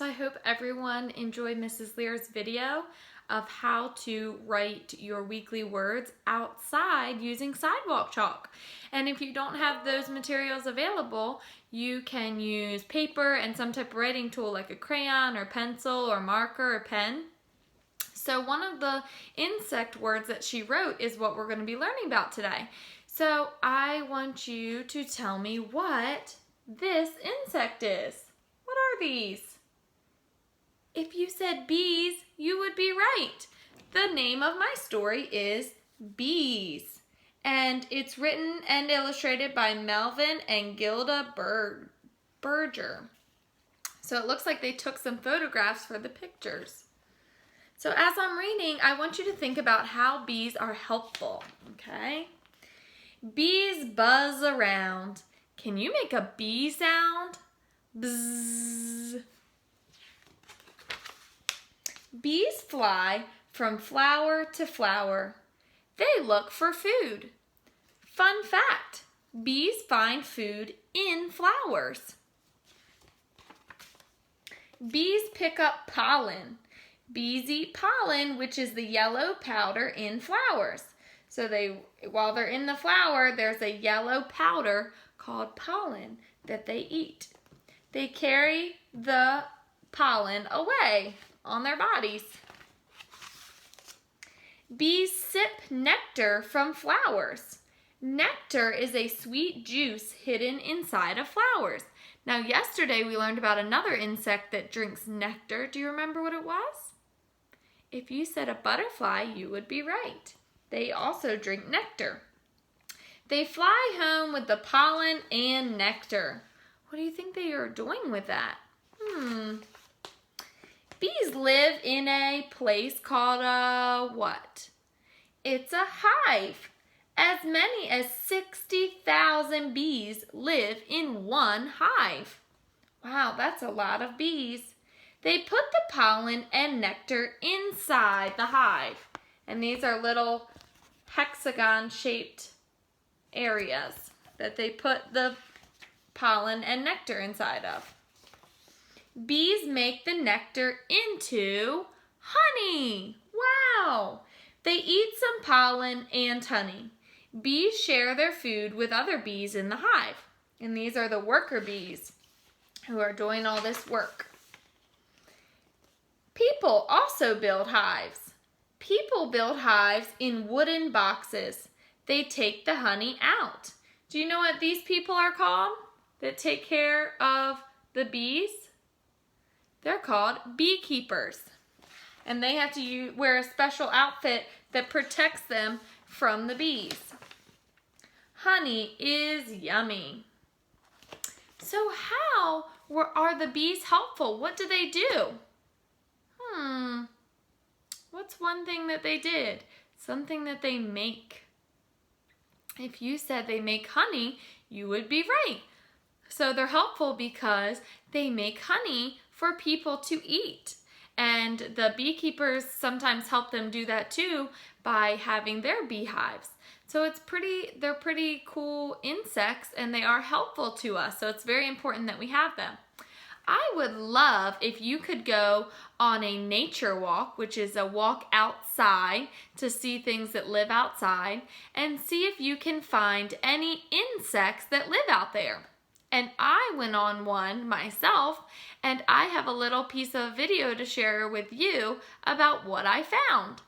So I hope everyone enjoyed Mrs. Lear's video of how to write your weekly words outside using sidewalk chalk. And if you don't have those materials available, you can use paper and some type of writing tool like a crayon or pencil or marker or pen. So one of the insect words that she wrote is what we're going to be learning about today. So I want you to tell me what this insect is. What are these? If you said bees, you would be right. The name of my story is Bees, and it's written and illustrated by Melvin and Gilda Berger. So it looks like they took some photographs for the pictures. So as I'm reading, I want you to think about how bees are helpful, okay? Bees buzz around. Can you make a bee sound? Bzzz. Bees fly from flower to flower. They look for food. Fun fact, bees find food in flowers. Bees pick up pollen. Bees eat pollen, which is the yellow powder in flowers. So while they're in the flower, there's a yellow powder called pollen that they eat. They carry the pollen away on their bodies. Bees sip nectar from flowers. Nectar is a sweet juice hidden inside of flowers. Now, yesterday we learned about another insect that drinks nectar. Do you remember what it was? If you said a butterfly, you would be right. They also drink nectar. They fly home with the pollen and nectar. What do you think they are doing with that? Bees live in a place called a what? It's a hive. As many as 60,000 bees live in one hive. Wow, that's a lot of bees. They put the pollen and nectar inside the hive. And these are little hexagon-shaped areas that they put the pollen and nectar inside of. Bees make the nectar into honey. Wow! They eat some pollen and honey. Bees share their food with other bees in the hive. And these are the worker bees who are doing all this work. People also build hives. People build hives in wooden boxes. They take the honey out. Do you know what these people are called that take care of the bees? They're called beekeepers. And they have to wear a special outfit that protects them from the bees. Honey is yummy. So how are the bees helpful? What do they do? What's one thing that they did? Something that they make. If you said they make honey, you would be right. So they're helpful because they make honey for people to eat. And the beekeepers sometimes help them do that too by having their beehives. So they're pretty cool insects and they are helpful to us. So it's very important that we have them. I would love if you could go on a nature walk, which is a walk outside to see things that live outside, and see if you can find any insects that live out there. And I went on one myself, and I have a little piece of video to share with you about what I found.